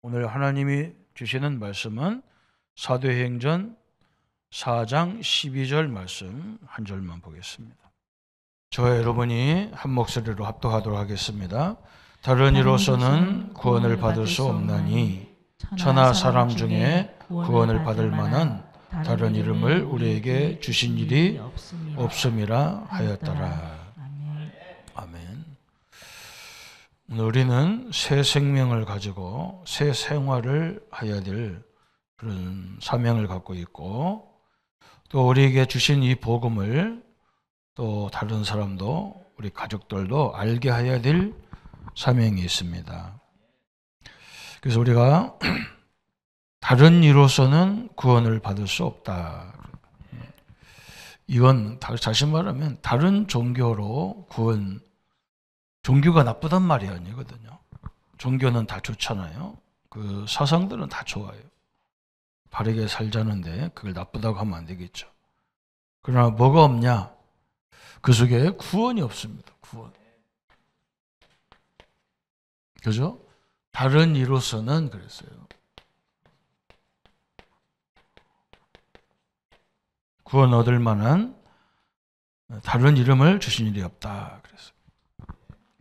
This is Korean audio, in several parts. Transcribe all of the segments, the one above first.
오늘 하나님이 주시는 말씀은 사도행전 4장 12절 말씀 한 절만 보겠습니다. 저와 여러분이 한 목소리로 합독하도록 하겠습니다. 다른 이로서는 구원을 받을 수 없나니 천하 사람 중에 구원을 받을 만한 다른 이름을 우리에게 주신 일이 없음이라 하였더라. 아멘. 우리는 새 생명을 가지고 새 생활을 해야 될 그런 사명을 갖고 있고, 또 우리에게 주신 이 복음을 또 다른 사람도 우리 가족들도 알게 해야 될 사명이 있습니다. 그래서 우리가 다른 이로서는 구원을 받을 수 없다. 이건 다시 말하면 다른 종교로 구원, 종교가 나쁘단 말이 아니거든요. 종교는 다 좋잖아요. 그 사상들은 다 좋아요. 바르게 살자는데 그걸 나쁘다고 하면 안 되겠죠. 그러나 뭐가 없냐? 그 속에 구원이 없습니다. 구원. 그죠? 다른 이로서는 그랬어요. 구원 얻을 만한 다른 이름을 주신 일이 없다. 그랬어요.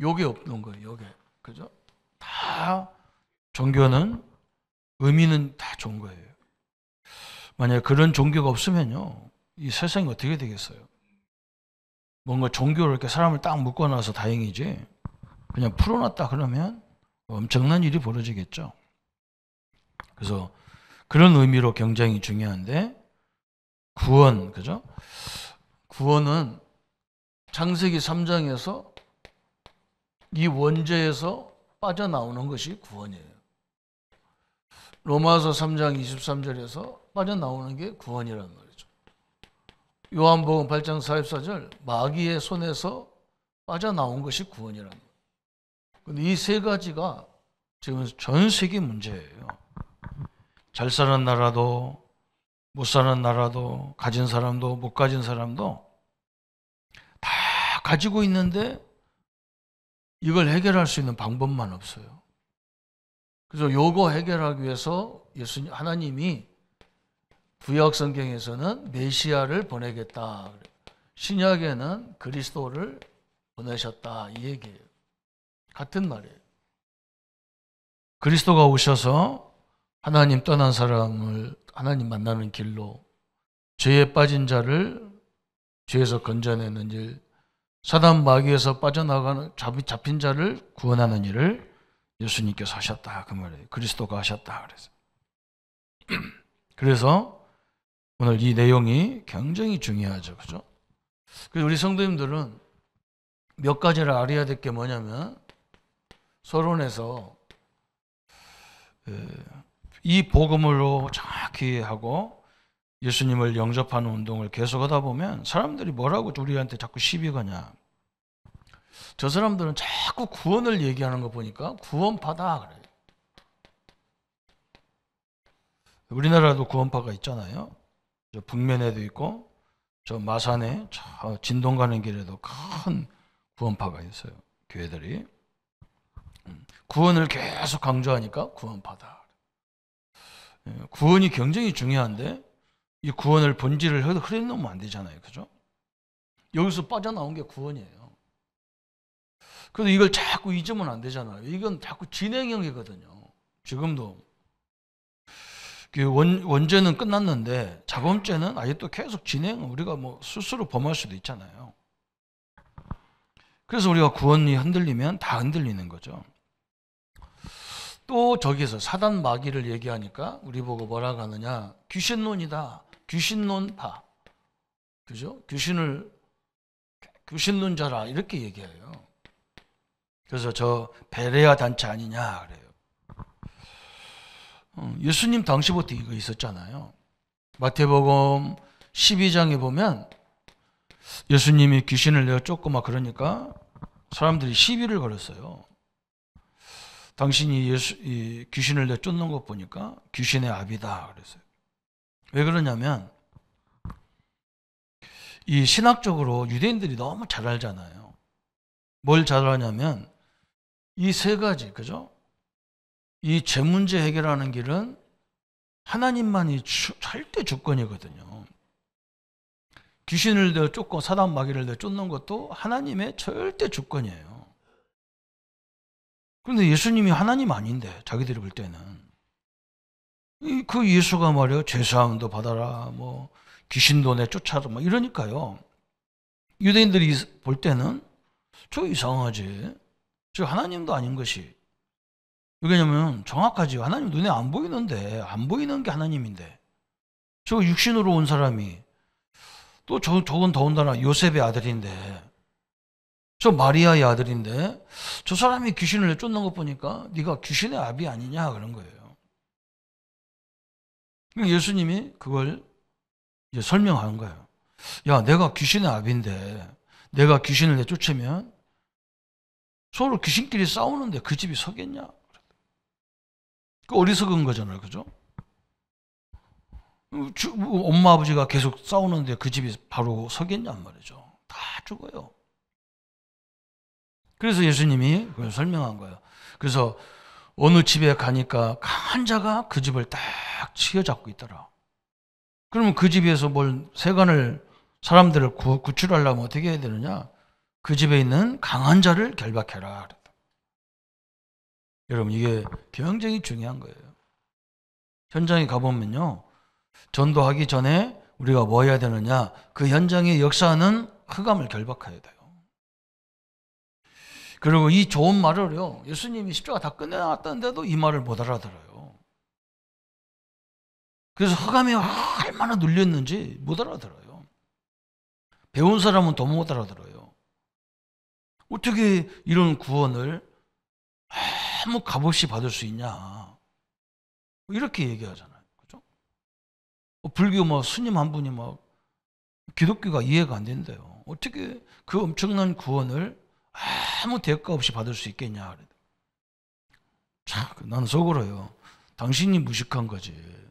요게 없는 거예요. 요게. 그죠? 다 종교는 의미는 다 좋은 거예요. 만약에 그런 종교가 없으면요, 이 세상이 어떻게 되겠어요? 뭔가 종교를 이렇게 사람을 딱 묶어놔서 다행이지, 그냥 풀어놨다 그러면 엄청난 일이 벌어지겠죠. 그래서 그런 의미로 굉장히 중요한데, 구원, 그죠? 구원은 창세기 3장에서 이 원죄에서 빠져나오는 것이 구원이에요. 로마서 3장 23절에서 빠져나오는 게 구원이라는 말이죠. 요한복음 8장 44절 마귀의 손에서 빠져나온 것이 구원이라는 거예요. 근데 이 세 가지가 지금 전 세계 문제예요. 잘 사는 나라도 못 사는 나라도 가진 사람도 못 가진 사람도 다 가지고 있는데 이걸 해결할 수 있는 방법만 없어요. 그래서 요거 해결하기 위해서 하나님이 구약 성경에서는 메시아를 보내겠다. 신약에는 그리스도를 보내셨다. 이 얘기예요. 같은 말이에요. 그리스도가 오셔서 하나님 떠난 사람을 하나님 만나는 길로, 죄에 빠진 자를 죄에서 건져내는 일, 사단 마귀에서 빠져나가는 잡힌 자를 구원하는 일을 예수님께서 하셨다. 그 말이에요. 그리스도가 하셨다. 그래서 오늘 이 내용이 굉장히 중요하죠. 그죠? 그래서 우리 성도님들은 몇 가지를 알아야 될 게 뭐냐면, 서론에서 이 복음으로 정확히 하고 예수님을 영접하는 운동을 계속하다 보면 사람들이 뭐라고 우리한테 자꾸 시비 거냐. 저 사람들은 자꾸 구원을 얘기하는 거 보니까 구원파다 그래요. 우리나라도 구원파가 있잖아요. 저 북면에도 있고 저 마산에 저 진동 가는 길에도 큰 구원파가 있어요. 교회들이. 구원을 계속 강조하니까 구원파다. 구원이 굉장히 중요한데 이 구원을 본질을 흐려놓으면 안 되잖아요. 그죠? 여기서 빠져나온 게 구원이에요. 그래서 이걸 자꾸 잊으면 안 되잖아요. 이건 자꾸 진행형이거든요. 지금도 원죄는 끝났는데 자범죄는 아직도 계속 우리가 뭐 스스로 범할 수도 있잖아요. 그래서 우리가 구원이 흔들리면 다 흔들리는 거죠. 또 저기서 사단 마귀를 얘기하니까 우리 보고 뭐라고 하느냐? 귀신론이다. 귀신론파. 그죠? 귀신론자라 이렇게 얘기해요. 그래서 저 베레아 단체 아니냐 그래요. 예수님 당시부터 이거 있었잖아요. 마태복음 12장에 보면 예수님이 귀신을 내어 쫓고 막 그러니까 사람들이 시비를 걸었어요. 당신이 이 귀신을 내어 쫓는 것 보니까 귀신의 아비다 그랬어요. 왜 그러냐면 이 신학적으로 유대인들이 너무 잘 알잖아요. 뭘 잘 아냐면 이 세 가지, 그죠? 이 죄 문제 해결하는 길은 하나님만이 절대 주권이거든요. 귀신을 쫓고 사단 마귀를 쫓는 것도 하나님의 절대 주권이에요. 그런데 예수님이 하나님 아닌데 자기들이 볼 때는 그 예수가 말이에요. 죄사함도 받아라, 뭐 귀신도 내 쫓아라, 뭐 이러니까요. 유대인들이 볼 때는 저 이상하지. 저 하나님도 아닌 것이. 왜냐면 정확하지. 하나님 눈에 안 보이는데, 안 보이는 게 하나님인데. 저 육신으로 온 사람이 또 저건 더군다나 요셉의 아들인데, 저 마리아의 아들인데, 저 사람이 귀신을 쫓는 것 보니까 네가 귀신의 아비 아니냐 그런 거예요. 예수님이 그걸 이제 설명하는 거예요. 야, 내가 귀신의 아비인데 내가 귀신을 내쫓으면 서로 귀신끼리 싸우는데 그 집이 서겠냐? 그 어리석은 거잖아요. 그죠? 엄마 아버지가 계속 싸우는데 그 집이 바로 서겠냔 말이죠. 다 죽어요. 그래서 예수님이 그걸 설명한 거예요. 그래서 어느 집에 가니까 강한 자가 그 집을 딱 치여잡고 있더라. 그러면 그 집에서 뭘 세간을 사람들을 구출하려면 어떻게 해야 되느냐? 그 집에 있는 강한 자를 결박해라. 여러분, 이게 굉장히 중요한 거예요. 현장에 가보면요, 전도하기 전에 우리가 뭐 해야 되느냐? 그 현장의 역사는 흑암을 결박해야 돼요. 그리고 이 좋은 말을요, 예수님이 십자가 다 끝내놨다는데도 이 말을 못 알아들어요. 그래서 흑암이 얼마나 눌렸는지 못 알아들어요. 배운 사람은 더 못 알아들어요. 어떻게 이런 구원을 아무 값없이 받을 수 있냐? 이렇게 얘기하잖아요. 그죠? 불교 뭐 스님 한 분이 막 기독교가 이해가 안 된대요. 어떻게 그 엄청난 구원을 아무 대가 없이 받을 수 있겠냐? 자, 나는 속으로요. 당신이 무식한 거지.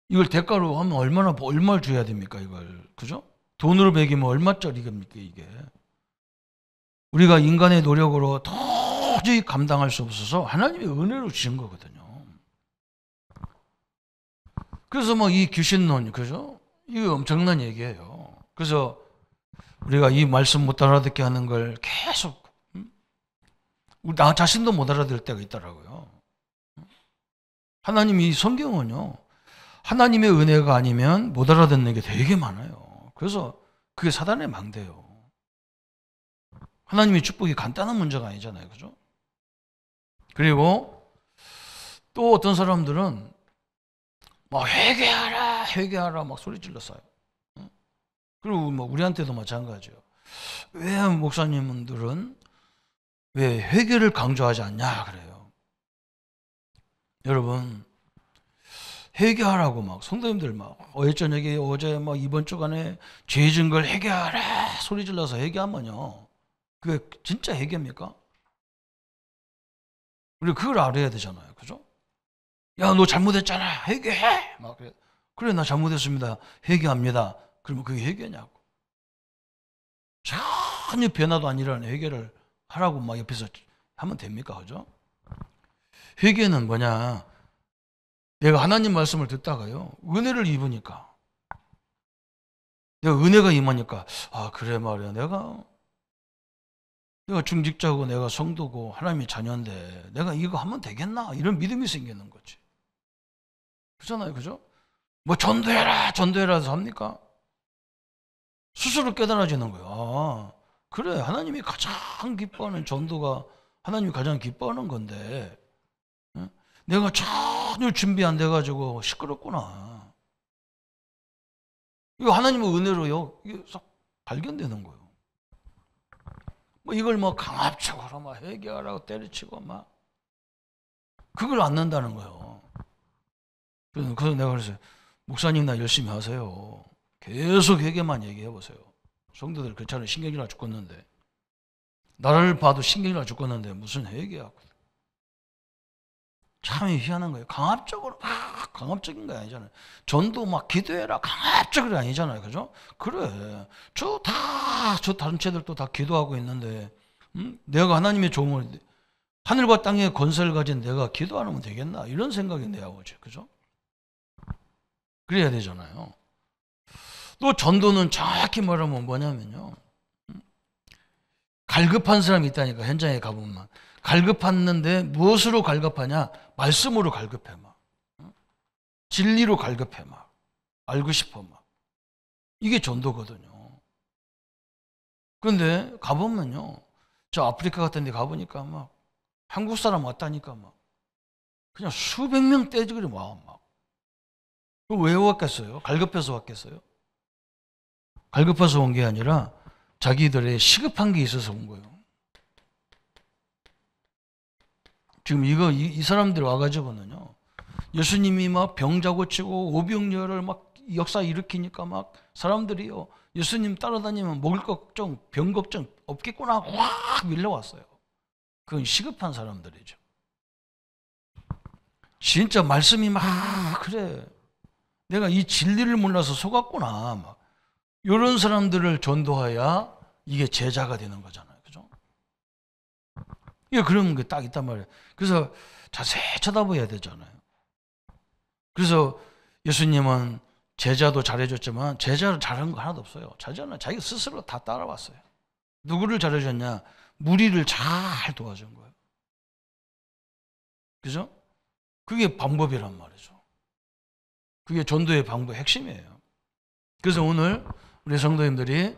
이걸 대가로 하면 얼마를 줘야 됩니까, 이걸? 그죠? 돈으로 매기면 얼마짜리입니까, 이게? 우리가 인간의 노력으로 도저히 감당할 수 없어서 하나님의 은혜로 주신 거거든요. 그래서 뭐 이 귀신론, 그죠? 이거 엄청난 얘기예요. 그래서 우리가 이 말씀 못 알아듣게 하는 걸 계속, 나 자신도 못 알아들 때가 있더라고요. 하나님이 성경은요, 하나님의 은혜가 아니면 못 알아듣는 게 되게 많아요. 그래서 그게 사단의 망대예요. 하나님의 축복이 간단한 문제가 아니잖아요. 그죠? 그리고 또 어떤 사람들은 막 회개하라 막 소리 질렀어요. 그리고 뭐 우리한테도 마찬가지예요. 왜 목사님들은 왜 회개를 강조하지 않냐 그래요. 여러분, 회개하라고 막 성도님들 막 어제 막 이번 주간에 죄 지은 걸 회개하라 소리 질러서 회개하면요, 그게 진짜 회개입니까? 우리 그걸 알아야 되잖아요. 그죠? 야, 너 잘못했잖아. 회개해. 막 그래, 나 잘못했습니다. 회개합니다. 그러면 그게 회개냐고. 전혀 변화도 안 일어나는 회개를 하라고 막 옆에서 하면 됩니까? 그죠? 회개는 뭐냐? 내가 하나님 말씀을 듣다가요, 은혜를 입으니까, 내가 은혜가 임하니까, 아, 그래 말이야. 내가 중직자고 내가 성도고 하나님의 자녀인데 내가 이거 하면 되겠나? 이런 믿음이 생기는 거지. 그렇잖아요. 그죠? 뭐 전도해라 해서 합니까? 스스로 깨달아지는 거예요. 아, 그래, 하나님이 가장 기뻐하는 전도가 하나님이 가장 기뻐하는 건데, 응? 내가 전혀 준비 안 돼가지고 시끄럽구나. 이거 하나님의 은혜로요, 이게 싹 발견되는 거예요. 뭐 이걸 뭐 강압적으로 막 회개하라고 때려치고 막 그걸 안 넣는다는 거예요. 그래서 내가 그랬어요. 목사님, 나 열심히 하세요. 계속 회개만 얘기해 보세요. 성도들 괜찮아요. 신경이나 죽겠는데, 나를 봐도 신경이나 죽겠는데 무슨 회개하고. 참 희한한 거예요. 강압적인 거 아니잖아요. 전도 막 기도해라 강압적으로 아니잖아요. 그죠? 그래, 저 다른 채들도 다 기도하고 있는데, 내가 하나님의 종을 하늘과 땅의 권세를 가진 내가 기도 안 하면 되겠나? 이런 생각이 내야 오죠. 그죠? 그래야 되잖아요. 또 전도는 정확히 말하면 뭐냐면요. 갈급한 사람이 있다니까, 현장에 가보면. 갈급했는데 무엇으로 갈급하냐? 말씀으로 갈급해 막. 진리로 갈급해 막. 알고 싶어 막. 이게 전도거든요. 그런데 가보면요. 저 아프리카 같은 데 가보니까 막 한국 사람 왔다니까 막 그냥 수백 명 떼지그리 와 막. 왜 왔겠어요? 갈급해서 왔겠어요? 갈급해서 온 게 아니라 자기들의 시급한 게 있어서 온 거예요. 지금 이 사람들이 와가지고는요. 예수님이 막 병자 고치고 오병이어를 막 역사 일으키니까 막 사람들이요. 예수님 따라다니면 먹을 걱정, 병 걱정 없겠구나 하고 확 밀려왔어요. 그건 시급한 사람들이죠. 진짜 말씀이 막 그래. 내가 이 진리를 몰라서 속았구나. 막 이런 사람들을 전도해야 이게 제자가 되는 거잖아요. 그죠? 이게 그런 게 딱 있단 말이에요. 그래서 자세히 쳐다봐야 되잖아요. 그래서 예수님은 제자도 잘해줬지만 제자를 잘한 거 하나도 없어요. 제자는 자기 스스로 다 따라왔어요. 누구를 잘해줬냐? 무리를 잘 도와준 거예요. 그죠? 그게 방법이란 말이죠. 그게 전도의 방법의 핵심이에요. 그래서 오늘 우리 성도님들이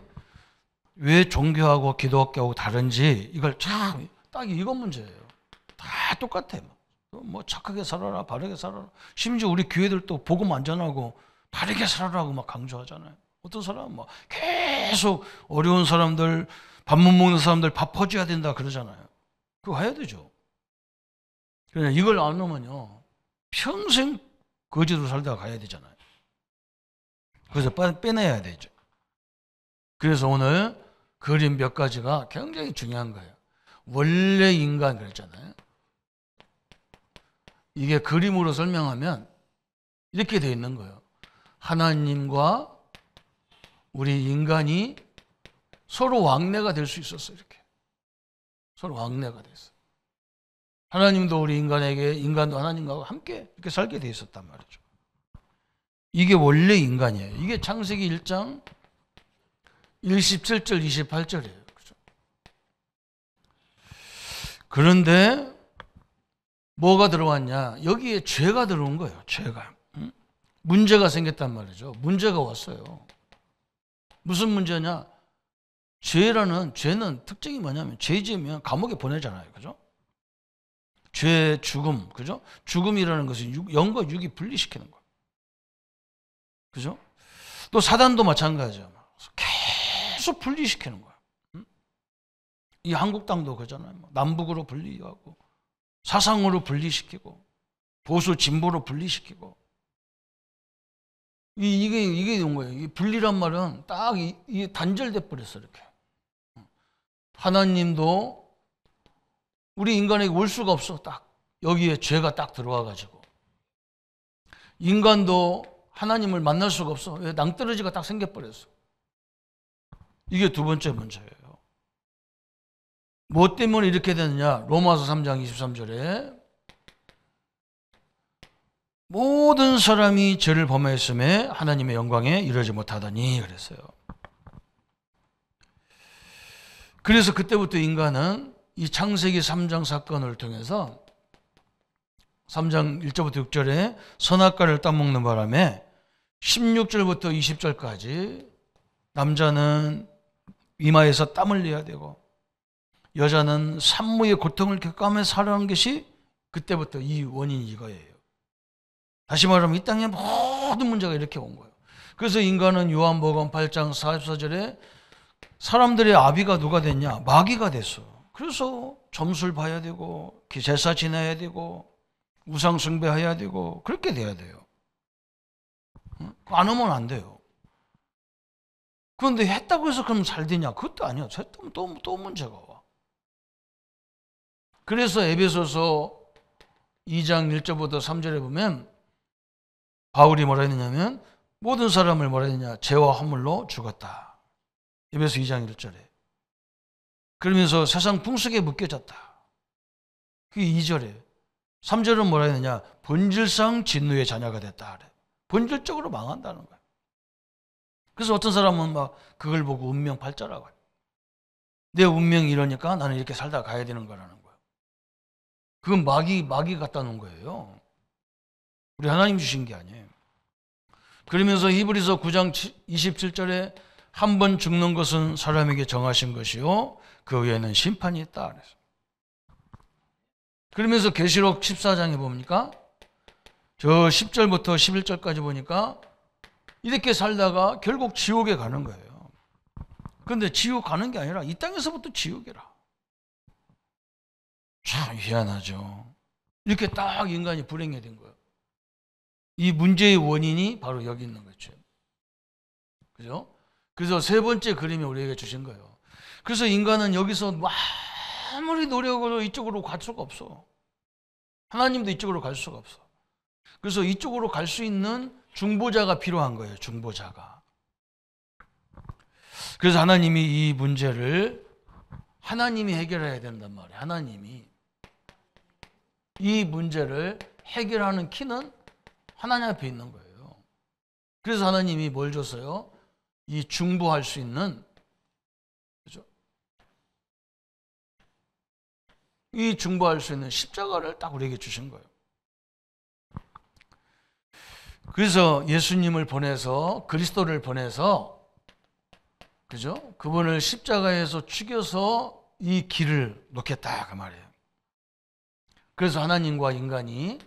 왜 종교하고 기독교하고 다른지 이걸 딱 이것 문제예요. 다 똑같아. 뭐 착하게 살아라, 바르게 살아라. 심지어 우리 교회들도 복음 안 전하고 바르게 살아라고 막 강조하잖아요. 어떤 사람은 뭐 계속 어려운 사람들, 밥 못 먹는 사람들 밥 퍼줘야 된다 그러잖아요. 그거 해야 되죠. 그냥 이걸 안 하면요 평생 거지로 살다가 가야 되잖아요. 그래서 빼내야 되죠. 그래서 오늘 그림 몇 가지가 굉장히 중요한 거예요. 원래 인간 그랬잖아요. 이게 그림으로 설명하면 이렇게 되어 있는 거예요. 하나님과 우리 인간이 서로 왕래가 될 수 있었어요. 이렇게 서로 왕래가 됐어요. 하나님도 우리 인간에게, 인간도 하나님과 함께 이렇게 살게 돼 있었단 말이죠. 이게 원래 인간이에요. 이게 창세기 1장 17절 28절이에요. 그죠? 그런데 뭐가 들어왔냐? 여기에 죄가 들어온 거예요. 죄가. 문제가 생겼단 말이죠. 문제가 왔어요. 무슨 문제냐? 죄는 특징이 뭐냐면 죄 지으면 감옥에 보내잖아요. 그죠? 죄, 죽음. 그죠? 죽음이라는 것은 영과 육이 분리시키는 거예요. 그죠? 또 사단도 마찬가지죠. 계속 분리시키는 거예요. 이 한국 땅도 그러잖아요. 남북으로 분리하고 사상으로 분리시키고 보수 진보로 분리시키고 이게 온 거예요. 이 분리란 말은 딱 이게 단절돼 버렸어 이렇게. 하나님도 우리 인간에게 올 수가 없어. 딱 여기에 죄가 딱 들어와 가지고 인간도 하나님을 만날 수가 없어. 왜? 낭떠러지가 딱 생겨버렸어. 이게 두 번째 문제예요. 뭐 때문에 이렇게 됐느냐? 로마서 3장 23절에 모든 사람이 죄를 범하였음에 하나님의 영광에 이르지 못하더니 그랬어요. 그래서 그때부터 인간은 이 창세기 3장 사건을 통해서 3장 1절부터 6절에 선악과를 따먹는 바람에 16절부터 20절까지 남자는 이마에서 땀을 내야 되고 여자는 산모의 고통을 겪으며 살아가는 것이 그때부터 이 원인이 이거예요. 다시 말하면 이 땅의 모든 문제가 이렇게 온 거예요. 그래서 인간은 요한복음 8장 44절에 사람들의 아비가 누가 됐냐? 마귀가 됐어. 그래서 점수를 봐야 되고 제사 지내야 되고 우상 숭배해야 되고 그렇게 돼야 돼요. 안 하면 안 돼요. 그런데 했다고 해서 그럼 잘 되냐? 그것도 아니야. 했다면 또 문제가 와. 그래서 에베소서 2장 1절부터 3절에 보면 바울이 뭐라 했느냐면 모든 사람을 뭐라 했느냐? 죄와 허물로 죽었다. 에베소 2장 1절에. 그러면서 세상 풍속에 묶여졌다. 그게 2절에. 3절은 뭐라 했느냐? 본질상 진노의 자녀가 됐다 그래. 본질적으로 망한다는 거야. 그래서 어떤 사람은 막 그걸 보고 운명 팔자라고 해. 내 운명이 이러니까 나는 이렇게 살다 가야 되는 거라는 거야. 그건 마귀 갖다 놓은 거예요. 우리 하나님 주신 게 아니에요. 그러면서 히브리서 9장 27절에 한 번 죽는 것은 사람에게 정하신 것이요 그 후에는 심판이 있다 그래서. 그러면서 계시록 14장에 봅니까? 저 10절부터 11절까지 보니까 이렇게 살다가 결국 지옥에 가는 거예요. 그런데 지옥 가는 게 아니라 이 땅에서부터 지옥이라. 참 희한하죠. 이렇게 딱 인간이 불행해 된 거예요. 이 문제의 원인이 바로 여기 있는 거죠. 그죠? 그래서 세 번째 그림이 우리에게 주신 거예요. 그래서 인간은 여기서 아무리 노력으로 이쪽으로 갈 수가 없어. 하나님도 이쪽으로 갈 수가 없어. 그래서 이쪽으로 갈 수 있는 중보자가 필요한 거예요. 중보자가. 그래서 하나님이 이 문제를 하나님이 해결해야 된단 말이에요. 하나님이 이 문제를 해결하는 키는 하나님 앞에 있는 거예요. 그래서 하나님이 뭘 줬어요? 이 중보할 수 있는, 그죠? 이 중보할 수 있는 십자가를 딱 우리에게 주신 거예요. 그래서 예수님을 보내서, 그리스도를 보내서, 그죠? 그분을 십자가에서 죽여서 이 길을 놓겠다 그 말이에요. 그래서 하나님과 인간이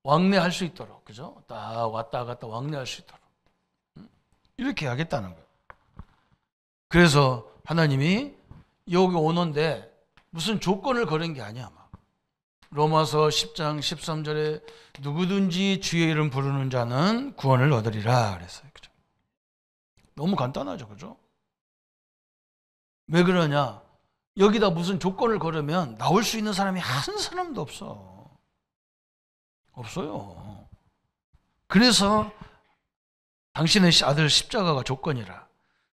왕래할 수 있도록, 그죠? 딱 왔다 갔다 왕래할 수 있도록 이렇게 하겠다는 거예요. 그래서 하나님이 여기 오는데 무슨 조건을 걸은 게 아니야. 막. 로마서 10장 13절에 누구든지 주의 이름 부르는 자는 구원을 얻으리라 그랬어요. 그죠? 너무 간단하죠. 그죠? 왜 그러냐? 여기다 무슨 조건을 걸으면 나올 수 있는 사람이 한 사람도 없어. 없어요. 그래서 당신의 아들 십자가가 조건이라.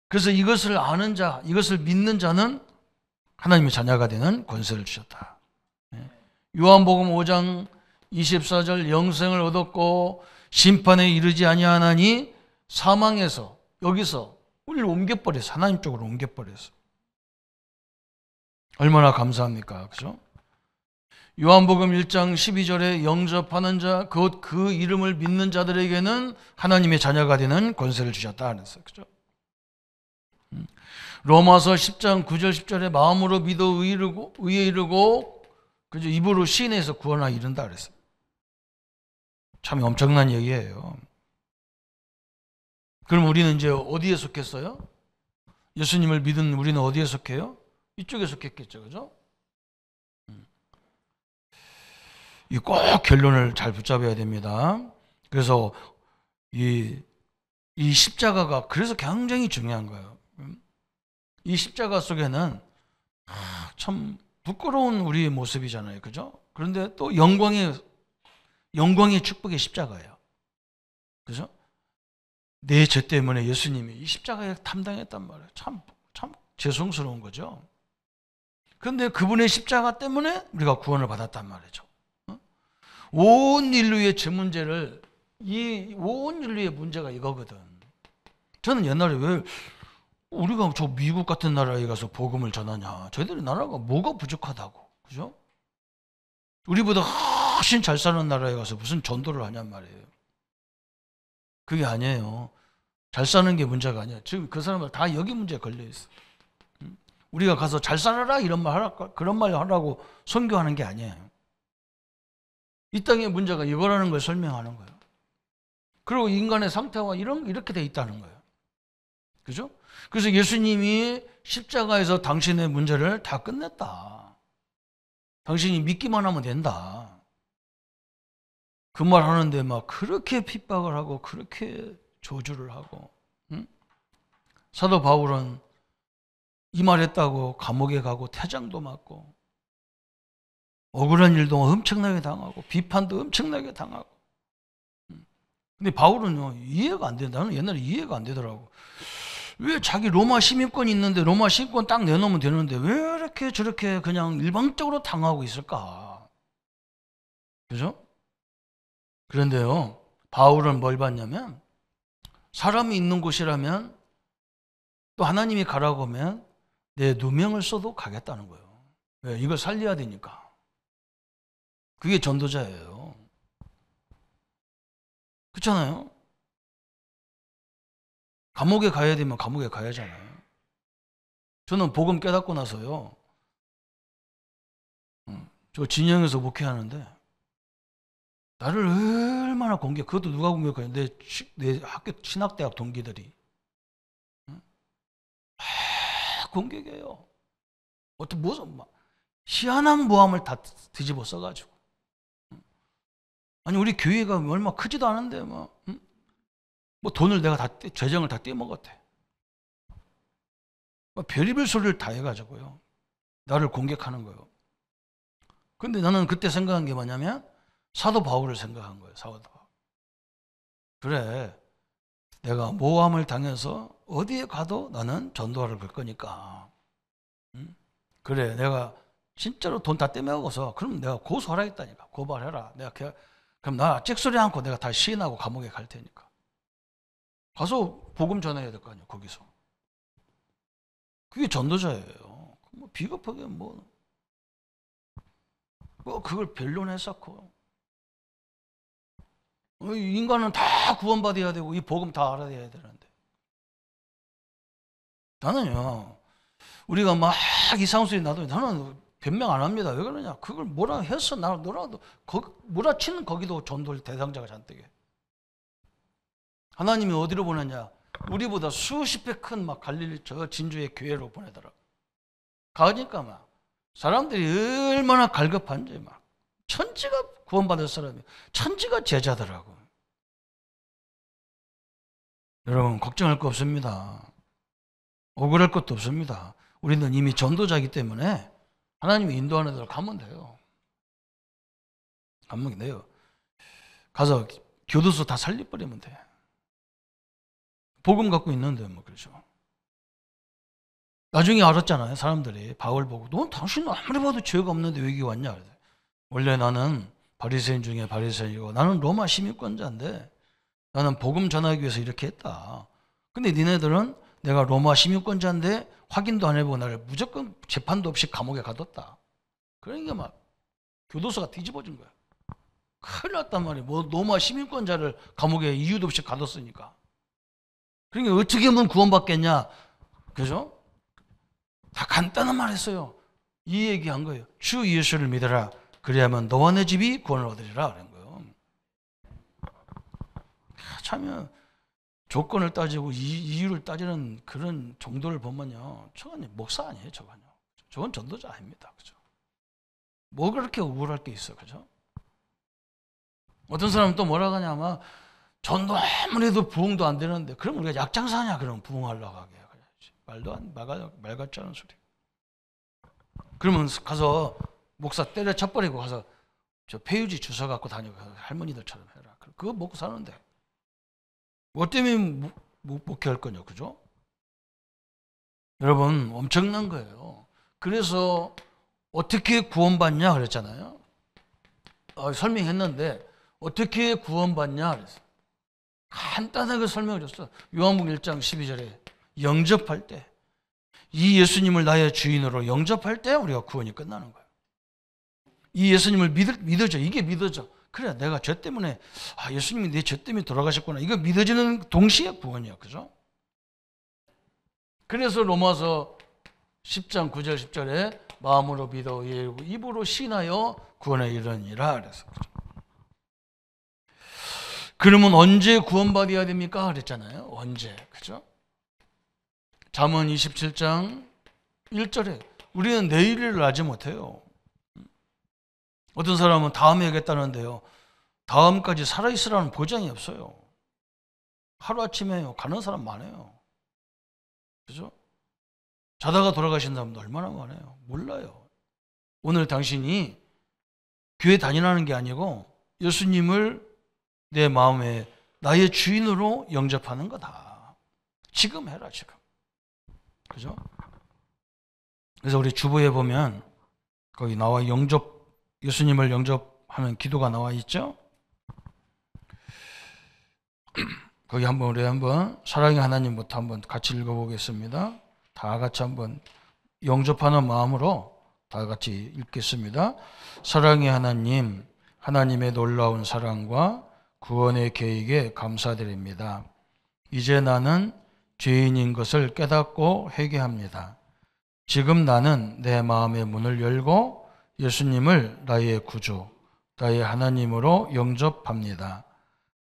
그래서 이것을 아는 자, 이것을 믿는 자는 하나님의 자녀가 되는 권세를 주셨다. 요한복음 5장 24절 영생을 얻었고 심판에 이르지 아니하나니 사망에서 여기서 우리를 옮겨버렸어. 하나님 쪽으로 옮겨버렸어. 얼마나 감사합니까? 그죠? 요한복음 1장 12절에 영접하는 자, 곧 그 이름을 믿는 자들에게는 하나님의 자녀가 되는 권세를 주셨다 그랬어요. 그죠? 로마서 10장 9절 10절에 마음으로 믿어 의에 이르고 그죠? 입으로 시인해서 구원하여 이른다 그랬어요. 참 엄청난 얘기예요. 그럼 우리는 이제 어디에 속했어요? 예수님을 믿은 우리는 어디에 속해요? 이쪽에 속했겠죠. 그죠? 이 꼭 결론을 잘 붙잡아야 됩니다. 그래서 이 십자가가 그래서 굉장히 중요한 거예요. 이 십자가 속에는 참 부끄러운 우리의 모습이잖아요. 그죠? 그런데 또 영광의 축복의 십자가예요. 그죠? 내 죄 때문에 예수님이 이 십자가에 담당했단 말이에요. 참 죄송스러운 거죠. 그런데 그분의 십자가 때문에 우리가 구원을 받았단 말이죠. 온 인류의 죄 문제를, 이 온 인류의 문제가 이거거든. 저는 옛날에 왜 우리가 저 미국 같은 나라에 가서 복음을 전하냐. 저희들이 나라가 뭐가 부족하다고. 그죠? 우리보다 훨씬 잘 사는 나라에 가서 무슨 전도를 하냔 말이에요. 그게 아니에요. 잘 사는 게 문제가 아니야. 지금 그 사람들 다 여기 문제에 걸려 있어. 우리가 가서 잘 살아라 이런 말 하라, 그런 말 하라고 선교하는 게 아니에요. 이 땅의 문제가 이거라는 걸 설명하는 거예요. 그리고 인간의 상태와 이렇게 돼 있다는 거예요. 그죠? 그래서 예수님이 십자가에서 당신의 문제를 다 끝냈다. 당신이 믿기만 하면 된다. 그 말 하는데 막 그렇게 핍박을 하고 그렇게 저주를 하고, 응? 사도 바울은 이 말 했다고 감옥에 가고 태장도 맞고 억울한 일도 엄청나게 당하고 비판도 엄청나게 당하고. 근데 바울은요 이해가 안 된다. 나는 옛날에 이해가 안 되더라고. 왜 자기 로마 시민권이 있는데 로마 시민권 딱 내놓으면 되는데 왜 이렇게 저렇게 그냥 일방적으로 당하고 있을까? 그죠? 그런데요, 바울은 뭘 봤냐면 사람이 있는 곳이라면 또 하나님이 가라고 하면 내 누명을 써도 가겠다는 거예요. 왜? 이걸 살려야 되니까. 그게 전도자예요. 그렇잖아요? 감옥에 가야 되면 감옥에 가야잖아요. 저는 복음 깨닫고 나서요, 저 진영에서 목회하는데 나를 얼마나 그것도 누가 공격해요? 내 학교 신학대학 동기들이 공격해요. 어떤 무슨 희한한 모함을 다 뒤집어 써가지고. 아니 우리 교회가 얼마 크지도 않은데 뭐 돈을 내가 재정을 다 떼먹었대. 별의별 소리를 다 해가지고요, 나를 공격하는 거예요. 근데 나는 그때 생각한 게 뭐냐면 사도 바울을 생각한 거예요. 사도 바울. 그래, 내가 모함을 당해서 어디에 가도 나는 전도하러 갈 거니까. 그래, 내가 진짜로 돈 다 떼먹어서 그럼 내가 고소하라 했다니까. 고발해라. 그럼 나 잭소리 않고 내가 다 시인하고 감옥에 갈 테니까. 가서 복음 전해야 될 거 아니에요, 거기서. 그게 전도자예요. 비겁하게 그걸 변론했었고. 인간은 다 구원받아야 되고 이 복음 다 알아야 되는데. 나는요, 우리가 막 이상한 소리 나도 나는 변명 안 합니다. 왜 그러냐? 그걸 뭐라 해서 나라도 몰아치는 거기도 전도를 대상자가 잔뜩해. 하나님이 어디로 보냈냐? 우리보다 수십 배 큰 갈릴리 저 진주의 교회로 보내더라고. 가니까 사람들이 얼마나 갈급한지 천지가 구원받을 사람이 천지가 제자더라고. 여러분 걱정할 거 없습니다. 억울할 것도 없습니다. 우리는 이미 전도자이기 때문에 하나님이 인도하는 대로 가면 돼요. 가면 돼요. 가서 교도소 다 살려버리면 돼. 복음 갖고 있는데 그렇죠. 나중에 알았잖아요. 사람들이 바울 보고 넌 당신 아무리 봐도 죄가 없는데 왜 여기 왔냐. 원래 나는 바리새인 중에 바리새인이고 나는 로마 시민권자인데 나는 복음 전하기 위해서 이렇게 했다. 근데 니네들은 내가 로마 시민권자인데 확인도 안 해보고 나를 무조건 재판도 없이 감옥에 가뒀다. 그러니까 교도소가 뒤집어진 거야. 큰일 났단 말이야. 로마 시민권자를 감옥에 이유도 없이 가뒀으니까. 그러니까 어떻게 하면 구원받겠냐. 그죠? 다 간단한 말 했어요. 이 얘기한 거예요. 주 예수를 믿어라. 그래야만 너와 내 집이 구원을 얻으리라. 그런 거예요. 참 조건을 따지고 이유를 따지는 그런 정도를 보면요, 저건 목사 아니에요. 저건 전도자 아닙니다. 그죠? 뭐 그렇게 우울할 게 있어. 그죠? 어떤 사람은 또 뭐라고 하냐, 전도 아무리 해도 부흥도 안 되는데, 그럼 우리가 약장사냐, 그럼 부흥하려고 하게. 말도 안, 말 같지 않은 소리. 그러면 가서 목사 때려쳐버리고 가서 저 폐유지 주워 갖고 다니고 할머니들처럼 해라. 그거 먹고 사는데. 뭐 때문에 목회할 거냐, 그죠? 여러분, 엄청난 거예요. 그래서 어떻게 구원받냐 그랬잖아요. 설명했는데, 어떻게 구원받냐 그랬어요. 간단하게 설명을 줬어. 요한복음 1장 12절에 영접할 때, 이 예수님을 나의 주인으로 영접할 때 우리가 구원이 끝나는 거예요. 이 예수님을 믿어져. 이게 믿어져. 그래, 내가 죄 때문에, 예수님이 내 죄 때문에 돌아가셨구나. 이거 믿어지는 동시에 구원이야. 그죠? 그래서 로마서 10장 9절 10절에 마음으로 믿어 입으로 신하여 구원에 이르니라 그래서. 그러면 언제 구원받아야 됩니까? 그랬잖아요. 언제. 그죠? 잠언 27장 1절에 우리는 내일을 알지 못해요. 어떤 사람은 다음에 하겠다는데요, 다음까지 살아있으라는 보장이 없어요. 하루아침에 가는 사람 많아요. 그죠? 자다가 돌아가신 사람도 얼마나 많아요. 몰라요. 오늘 당신이 교회 다니라는 게 아니고 예수님을 내 마음에 나의 주인으로 영접하는 거다. 지금 해라, 지금. 그죠? 그래서 우리 주보에 보면 거기 나와 예수님을 영접하는 기도가 나와 있죠? 거기 우리 한번 사랑의 하나님부터 한번 같이 읽어보겠습니다. 다 같이 한번 영접하는 마음으로 다 같이 읽겠습니다. 사랑의 하나님, 하나님의 놀라운 사랑과 구원의 계획에 감사드립니다. 이제 나는 죄인인 것을 깨닫고 회개합니다. 지금 나는 내 마음의 문을 열고 예수님을 나의 구주, 나의 하나님으로 영접합니다.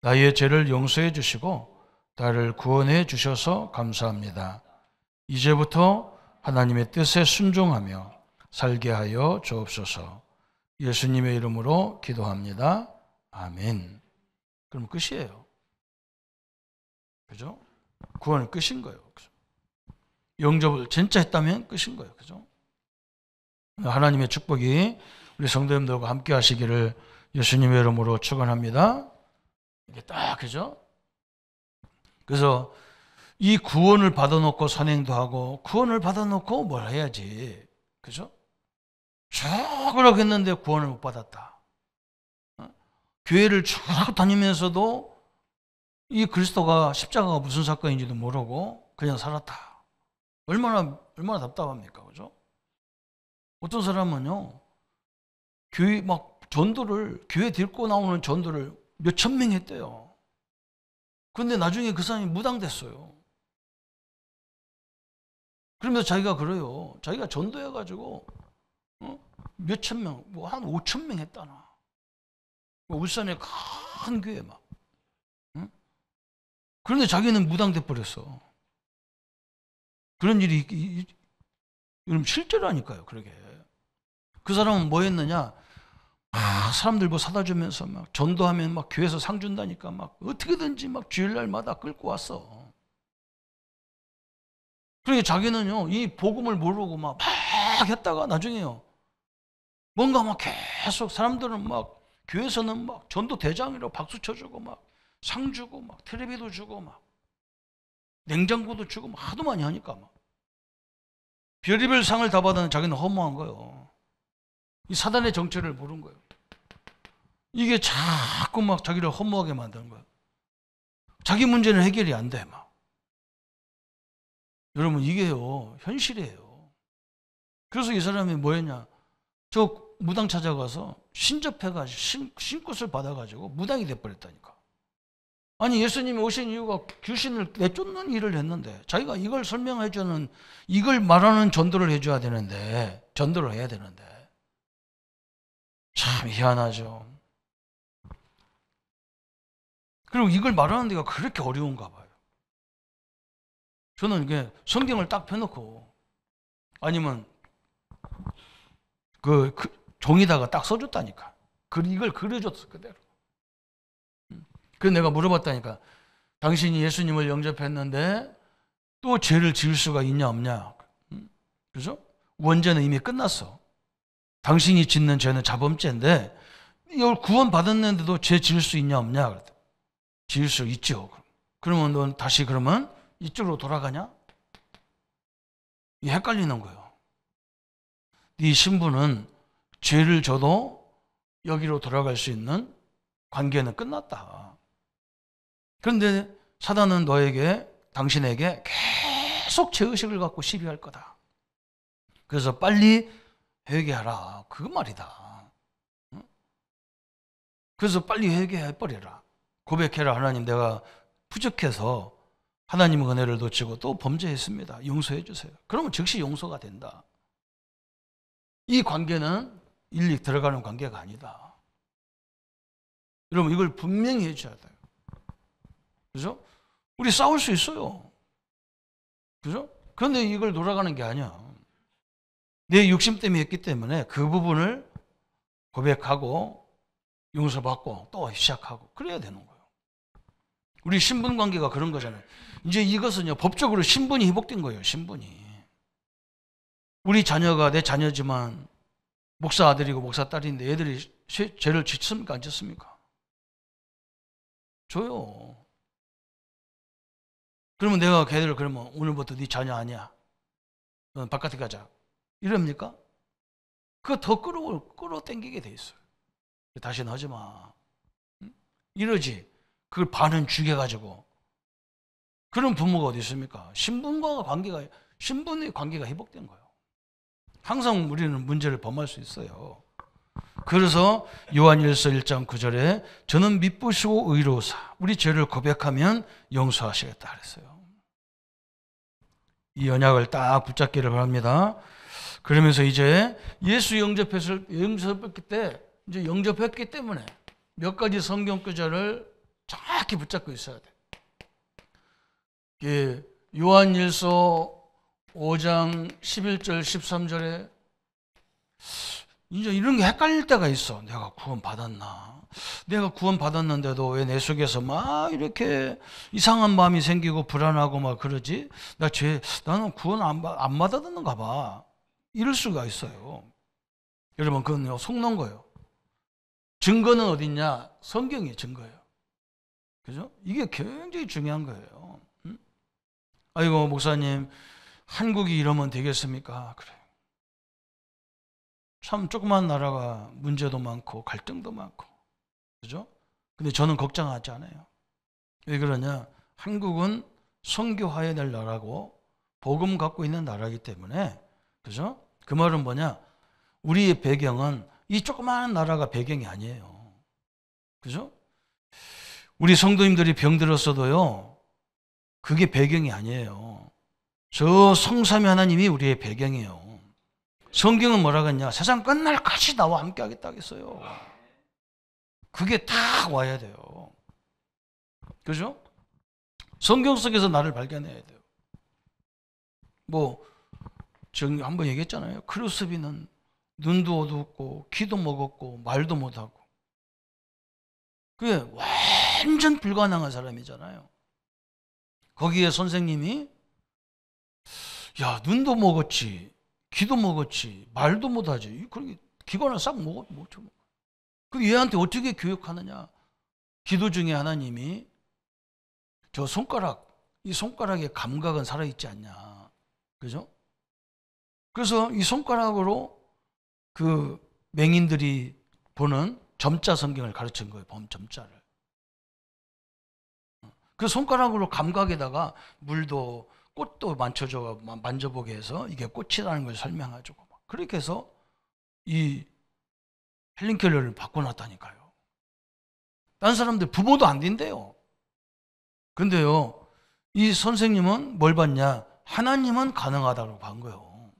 나의 죄를 용서해 주시고 나를 구원해 주셔서 감사합니다. 이제부터 하나님의 뜻에 순종하며 살게 하여 주옵소서. 예수님의 이름으로 기도합니다. 아멘. 그럼 끝이에요. 그죠? 구원은 끝인 거예요. 그죠? 영접을 진짜 했다면 끝인 거예요. 그죠? 하나님의 축복이 우리 성도님들과 함께 하시기를 예수님의 이름으로 축원합니다. 이게 딱, 그죠? 그래서 이 구원을 받아놓고 선행도 하고, 구원을 받아놓고 뭘 해야지. 그죠? 죽으라고 했는데 구원을 못 받았다. 교회를 쭉 다니면서도 이 그리스도가 십자가가 무슨 사건인지도 모르고 그냥 살았다. 얼마나 답답합니까? 그죠? 어떤 사람은요, 교회 교회 데리고 나오는 전도를 몇천 명 했대요. 그런데 나중에 그 사람이 무당됐어요. 그러면서 자기가 그래요. 자기가 전도해가지고, 몇천 명, 한 5천 명 했다나. 울산의 큰 교회 막. 그런데 자기는 무당돼 버렸어. 그런 일이 여러분 실제라니까요. 그러게. 그 사람은 뭐 했느냐? 사람들 뭐 사다 주면서 막 전도하면 막 교회에서 상 준다니까 막 어떻게든지 막 주일날마다 끌고 왔어. 그러니까 자기는요, 이 복음을 모르고 막 했다가 나중에요, 뭔가 막 계속 사람들은 막 교회에서는 막 전도 대장이라고 박수 쳐주고 막 상 주고 막 텔레비도 주고 막 냉장고도 주고 막 하도 많이 하니까 막 별의별 상을 다 받았는데 자기는 허무한 거예요. 이 사단의 정체를 모르는 거예요. 이게 자꾸 막 자기를 허무하게 만드는 거예요. 자기 문제는 해결이 안 돼 막. 여러분 이게요 현실이에요. 그래서 이 사람이 뭐 했냐, 저 무당 찾아가서 신접해가지고 신굿을 받아가지고 무당이 돼버렸다니까. 아니 예수님이 오신 이유가 귀신을 내쫓는 일을 했는데 자기가 이걸 설명해주는, 이걸 말하는 전도를 해줘야 되는데, 전도를 해야 되는데 참 희한하죠. 그리고 이걸 말하는 데가 그렇게 어려운가 봐요. 저는 이게 성경을 딱 펴놓고 아니면 그 종이다가 딱 써줬다니까. 이걸 그려줬어 그대로. 그래서 내가 물어봤다니까. 당신이 예수님을 영접했는데 또 죄를 지을 수가 있냐 없냐. 그죠? 원죄는 이미 끝났어. 당신이 짓는 죄는 자범죄인데 이걸 구원 받았는데도 죄 지을 수 있냐 없냐. 그랬다. 지을 수 있죠. 그러면 넌 다시 그러면 이쪽으로 돌아가냐? 이게 헷갈리는 거예요. 네 신분은 죄를 져도 여기로 돌아갈 수 있는 관계는 끝났다. 그런데 사단은 당신에게 계속 죄의식을 갖고 시비할 거다. 그래서 빨리 회개하라. 그 말이다. 그래서 빨리 회개해버려라. 고백해라. 하나님, 내가 부족해서 하나님의 은혜를 놓치고 또 범죄했습니다. 용서해 주세요. 그러면 즉시 용서가 된다. 이 관계는 일리 들어가는 관계가 아니다. 여러분 이걸 분명히 해줘야 돼요. 그죠? 우리 싸울 수 있어요. 그죠? 그런데 이걸 돌아가는 게 아니야. 내 욕심 때문에 했기 때문에 그 부분을 고백하고 용서받고 또 시작하고 그래야 되는 거예요. 우리 신분 관계가 그런 거잖아요. 이제 이것은요 법적으로 신분이 회복된 거예요. 신분이. 우리 자녀가 내 자녀지만 목사 아들이고 목사 딸인데 애들이 죄를 짓습니까 안 짓습니까? 줘요. 그러면 내가 걔들을 그러면 오늘부터 네 자녀 아니야. 바깥에 가자. 이럽니까? 그거 더 끌어당기게 돼 있어요. 다시는 하지 마. 이러지. 그걸 반은 죽여가지고. 그런 부모가 어디 있습니까? 신분의 관계가 회복된 거예요. 항상 우리는 문제를 범할 수 있어요. 그래서 요한일서 1장 9절에 저는 미쁘시고 의로우사 우리 죄를 고백하면 용서하시겠다 그랬어요. 이 언약을 딱 붙잡기를 바랍니다. 그러면서 이제 예수 영접했기 때문에 몇 가지 성경 구절을 정확히 붙잡고 있어야 돼. 요한일서 5장 11절 13절에 이제 이런 게 헷갈릴 때가 있어. 내가 구원 받았나? 내가 구원 받았는데도 왜 내 속에서 막 이렇게 이상한 마음이 생기고 불안하고 막 그러지? 나는 구원 안 받았는가 봐. 이럴 수가 있어요. 여러분, 그건 속는 거예요. 증거는 어딨냐? 성경이 증거예요. 그죠? 이게 굉장히 중요한 거예요. 아이고, 목사님, 한국이 이러면 되겠습니까? 그래. 참 조그만 나라가 문제도 많고 갈등도 많고, 그죠? 근데 저는 걱정하지 않아요. 왜 그러냐? 한국은 선교화해야 될 나라고 복음 갖고 있는 나라이기 때문에, 그죠? 그 말은 뭐냐? 우리의 배경은 이 조그마한 나라가 배경이 아니에요. 그죠? 우리 성도님들이 병들었어도요, 그게 배경이 아니에요. 저 성삼위 하나님이 우리의 배경이에요. 성경은 뭐라고 했냐? 세상 끝날까지 나와 함께 하겠다 했어요. 그게 딱 와야 돼요. 그죠? 성경 속에서 나를 발견해야 돼요. 제가 한번 얘기했잖아요. 크루스비는 눈도 어둡고 귀도 먹었고 말도 못하고 그게 완전 불가능한 사람이잖아요. 거기에 선생님이 야, 눈도 먹었지, 귀도 먹었지, 말도 못하지. 그러게 기관을 싹 먹었죠. 그 얘한테 어떻게 교육하느냐? 기도 중에 하나님이 이 손가락의 감각은 살아있지 않냐. 그죠? 그래서 이 손가락으로 그 맹인들이 보는 점자 성경을 가르친 거예요. 점자를. 그 손가락으로 감각에다가 물도 꽃도 만져보게 해서 이게 꽃이라는 걸 설명해주고 그렇게 해서 이 헬린 켈러를 바꿔놨다니까요. 다른 사람들 부모도 안 된대요. 근데요, 이 선생님은 뭘 봤냐? 하나님은 가능하다고 한 거예요.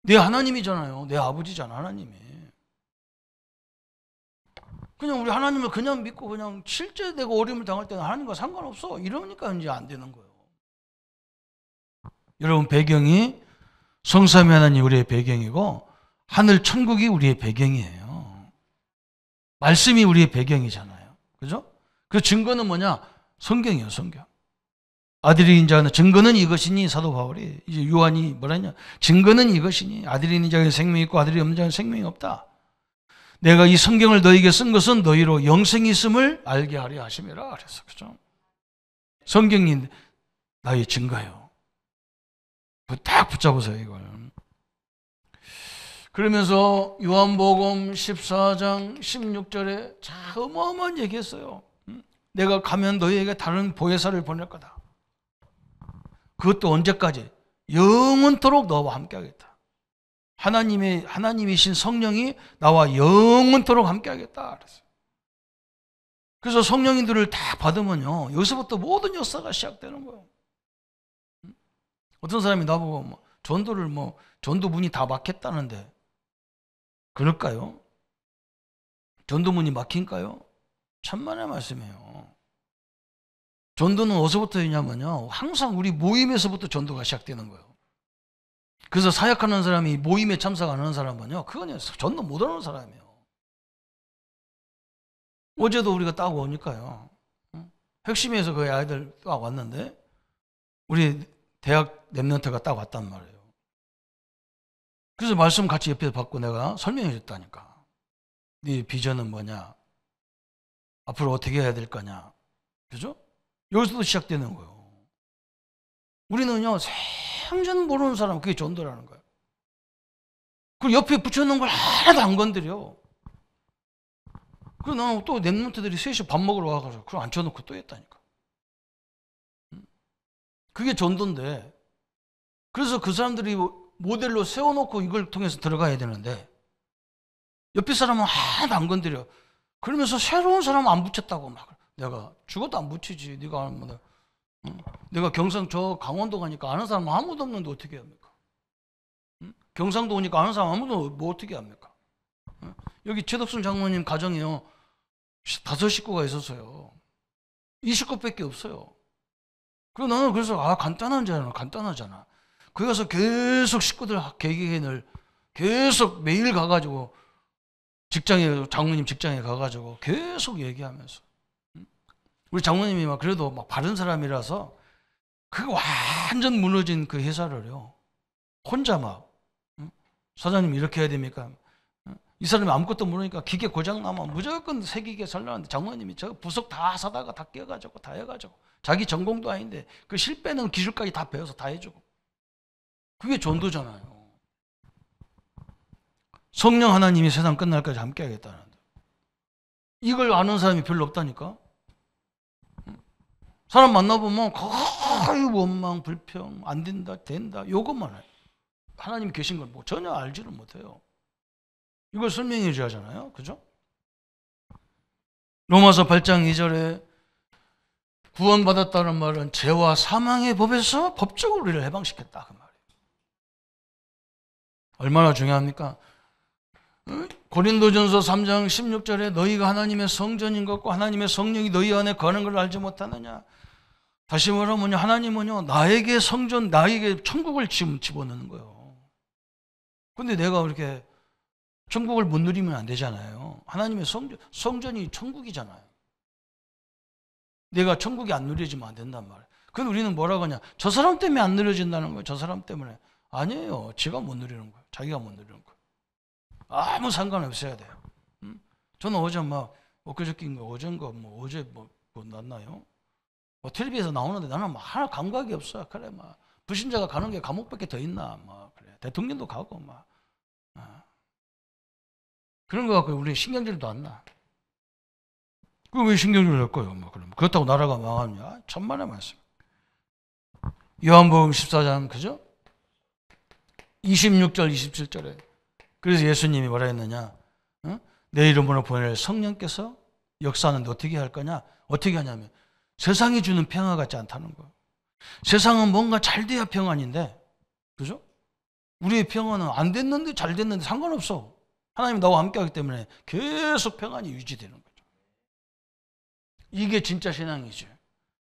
내 하나님이잖아요. 내 아버지잖아, 하나님이. 그냥 우리 하나님을 그냥 믿고 그냥 실제 내가 어려움을 당할 때는 하나님과 상관없어. 이러니까 이제 안 되는 거예요. 여러분, 배경이 성삼위 하나님 우리의 배경이고 하늘 천국이 우리의 배경이에요. 말씀이 우리의 배경이잖아요. 그죠? 그 증거는 뭐냐? 성경이에요, 성경. 아들이 인자는 증거는 이것이니 사도 바울이 이제 요한이 뭐라 했냐? 증거는 이것이니 아들이 인는 자에게 생명이 있고 아들이 없는 자에게 생명이 없다. 내가 이 성경을 너희에게 쓴 것은 너희로 영생이 있음을 알게 하려 하심이라 그랬어. 그죠? 성경이 나의 증거예요. 딱 붙잡으세요, 이걸. 그러면서 요한복음 14장 16절에 자 어마어마한 얘기했어요. 내가 가면 너희에게 다른 보혜사를 보낼 거다. 그것도 언제까지? 영원토록 너와 함께 하겠다. 하나님이신 성령이 나와 영원토록 함께 하겠다. 그래서 성령님들을 다 받으면요, 여기서부터 모든 역사가 시작되는 거예요. 어떤 사람이 나보고 전도 문이 다 막혔다는데 그럴까요? 전도문이 막힌까요? 천만의 말씀이에요. 전도는 어디서부터 있냐면요, 항상 우리 모임에서부터 전도가 시작되는 거예요. 그래서 사역하는 사람이 모임에 참석 안 하는 사람은요, 그건 전도 못 하는 사람이에요. 어제도 우리가 딱 오니까요, 핵심에서 그 아이들 딱 왔는데 우리 대학 랩런트가 딱 왔단 말이에요. 그래서 말씀 같이 옆에서 받고 내가 설명해 줬다니까. 네 비전은 뭐냐? 앞으로 어떻게 해야 될 거냐? 그죠? 여기서도 시작되는 거예요. 우리는요, 생전 모르는 사람, 그게 전도라는 거예요. 그리고 옆에 붙여놓은 걸 하나도 안 건드려. 그리고 나는 또 랩런트들이 셋이 밥 먹으러 와가지고 그걸 앉혀놓고 또 했다니까. 그게 전도인데, 그래서 그 사람들이 모델로 세워놓고 이걸 통해서 들어가야 되는데 옆에 사람은 하나도 안 건드려. 그러면서 새로운 사람 안 붙였다고 막. 내가 죽어도 안 붙이지. 네가 뭐, 내가 경상 저 강원도 가니까 아는 사람 아무도 없는데 어떻게 합니까? 경상도 오니까 아는 사람 아무도 뭐 어떻게 합니까? 여기 최덕순 장모님 가정이요, 5식구가 있었어요. 20식구밖에 없어요. 그리고 나는 그래서 간단하잖아. 거기 가서 계속 식구들 개개인을 계속 매일 가가지고 장모님 직장에 가가지고 계속 얘기하면서, 우리 장모님이 막 그래도 막 바른 사람이라서 그 완전 무너진 그 회사를요, 혼자 막, 사장님 이렇게 해야 됩니까? 이 사람이 아무것도 모르니까 기계 고장 나면 무조건 새 기계 살려는데 장모님이 저 부속 다 사다가 다 깨가지고 다 해가지고 자기 전공도 아닌데 그 실패는 기술까지 다 배워서 다 해주고. 그게 전도잖아요. 성령 하나님이 세상 끝날까지 함께 하겠다는데 이걸 아는 사람이 별로 없다니까. 사람 만나보면 거의 원망, 불평, 안 된다, 된다, 이것만 해요. 하나님 계신 걸 뭐 전혀 알지를 못해요. 이걸 설명해 줘야 하잖아요. 그죠? 로마서 8장 2절에 구원받았다는 말은 죄와 사망의 법에서 법적으로 우리를 해방시켰다, 그 말이에요. 얼마나 중요합니까? 고린도전서 3장 16절에 너희가 하나님의 성전인 것과 하나님의 성령이 너희 안에 거하는 걸 알지 못하느냐. 다시 말하면 하나님은요, 나에게 성전, 나에게 천국을 지금 집어넣는 거예요. 근데 내가 그렇게 천국을 못 누리면 안 되잖아요. 하나님의 성전이 천국이잖아요. 내가 천국이 안 누려지면 안 된단 말이에요. 그건 우리는 뭐라고 하냐, 저 사람 때문에 안 누려진다는 거예요. 저 사람 때문에. 아니에요. 지가 못 누리는 거예요. 자기가 못 누리는 거예요. 아무 상관없어야 돼요. 저는 어제 막 엊그저께인가 어젠가 뭐 어제 뭐 났나요? 뭐 텔레비에서 나오는데 나는 막 하나 감각이 없어. 그래 막 불신자가 가는 게 감옥밖에 더 있나 막 그래. 대통령도 가고 막 그런 거 갖고 우리 신경질도 안 나. 그 왜 신경질을 낼 거예요? 뭐 그럼 그렇다고 나라가 망하냐? 천만의 말씀. 요한복음 14장 그죠? 26절 27절에 그래서 예수님이 뭐라 했느냐? 내 이름으로 보낼 성령께서 역사하는데 어떻게 할 거냐? 어떻게 하냐면 세상이 주는 평화 같지 않다는 거예요. 세상은 뭔가 잘 돼야 평안인데, 그죠? 우리의 평안은 안 됐는데 잘 됐는데 상관없어. 하나님이 나와 함께 하기 때문에 계속 평안이 유지되는 거죠. 이게 진짜 신앙이지.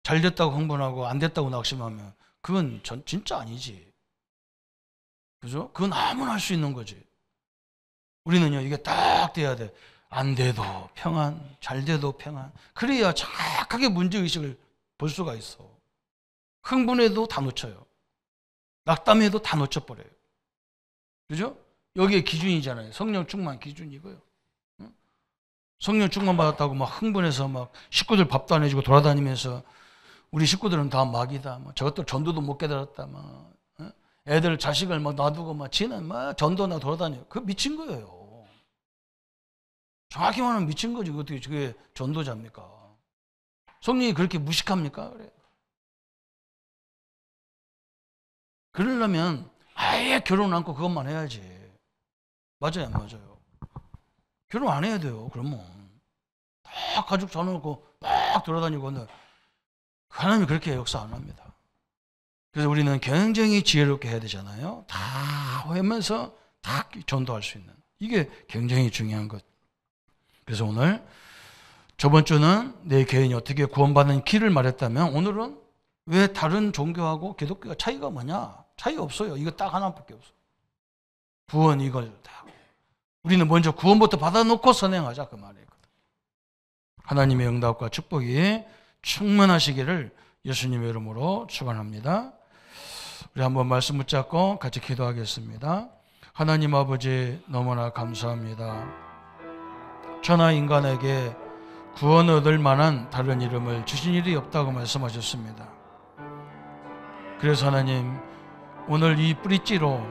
잘 됐다고 흥분하고 안 됐다고 낙심하면 그건 진짜 아니지. 그죠? 그건 아무나 할 수 있는 거지. 우리는요, 이게 딱 돼야 돼. 안 돼도 평안, 잘 돼도 평안. 그래야 정확하게 문제의식을 볼 수가 있어. 흥분해도 다 놓쳐요. 낙담해도 다 놓쳐버려요. 그죠? 여기에 기준이잖아요. 성령 충만 기준이 이거요. 성령 충만 받았다고 막 흥분해서 막 식구들 밥도 안 해주고 돌아다니면서 우리 식구들은 다 막이다. 뭐 저것들 전도도 못 깨달았다. 막 애들 자식을 막 놔두고 막 지는 막 전도나 돌아다녀. 그거 미친 거예요. 정확히 말하면 미친 거지. 어떻게 그게 전도자입니까? 성령이 그렇게 무식합니까? 그래. 그러려면 아예 결혼 않고 그것만 해야지. 맞아요, 안 맞아요? 결혼 안 해야 돼요. 그러면 다 가족 잡아놓고 막 돌아다니고 하나님이 그렇게 역사 안 합니다. 그래서 우리는 굉장히 지혜롭게 해야 되잖아요. 다 하면서 다 전도할 수 있는. 이게 굉장히 중요한 것. 그래서 오늘 저번 주는 내 개인이 어떻게 구원받는 길을 말했다면 오늘은 왜 다른 종교하고 기독교가 차이가 뭐냐? 차이 없어요. 이거 딱 하나밖에 없어. 구원 이걸 다. 우리는 먼저 구원부터 받아놓고 선행하자 그 말이에요. 하나님의 응답과 축복이 충만하시기를 예수님의 이름으로 축원합니다. 우리 한번 말씀 붙잡고 같이 기도하겠습니다. 하나님 아버지 너무나 감사합니다. 천하 인간에게 구원 얻을 만한 다른 이름을 주신 일이 없다고 말씀하셨습니다. 그래서 하나님, 오늘 이 뿌리찌로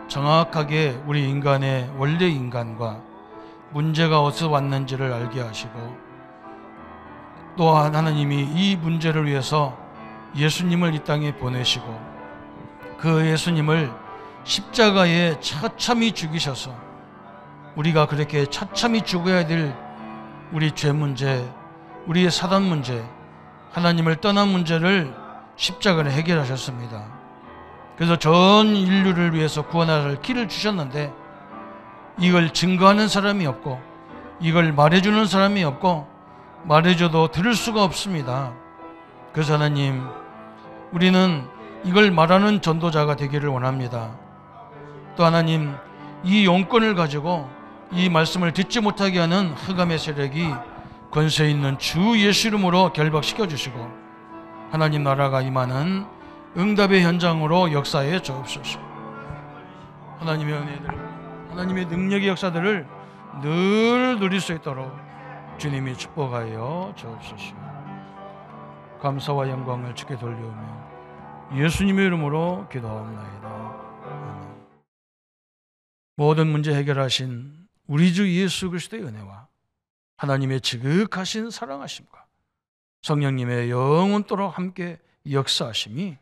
정확하게 우리 인간의 원래 인간과 문제가 어디서 왔는지를 알게 하시고, 또한 하나님이 이 문제를 위해서 예수님을 이 땅에 보내시고 그 예수님을 십자가에 처참히 죽이셔서 우리가 그렇게 처참히 죽어야 될 우리 죄 문제, 우리의 사단 문제, 하나님을 떠난 문제를 십자가로 해결하셨습니다. 그래서 전 인류를 위해서 구원할 길을 주셨는데 이걸 증거하는 사람이 없고 이걸 말해주는 사람이 없고 말해줘도 들을 수가 없습니다. 그래서 하나님, 우리는 이걸 말하는 전도자가 되기를 원합니다. 또 하나님, 이 용건을 가지고 이 말씀을 듣지 못하게 하는 흑암의 세력이 권세 있는 주 예수 이름으로 결박시켜 주시고 하나님 나라가 임하는 응답의 현장으로 역사해 주옵소서. 하나님의 은혜들, 하나님의 능력의 역사들을 늘 누릴 수 있도록 주님이 축복하여 주옵소서. 감사와 영광을 주께 돌려오며 예수님의 이름으로 기도하옵나이다. 아멘. 모든 문제 해결하신 우리 주 예수 그리스도의 은혜와 하나님의 지극하신 사랑하심과 성령님의 영원토록 함께 역사하심이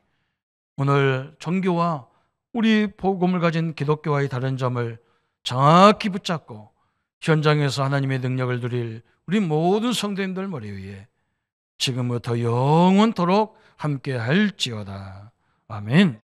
오늘 종교와 우리 복음을 가진 기독교와의 다른 점을 정확히 붙잡고 현장에서 하나님의 능력을 누릴 우리 모든 성도님들 머리 위에 지금부터 영원토록 함께 할지어다. 아멘.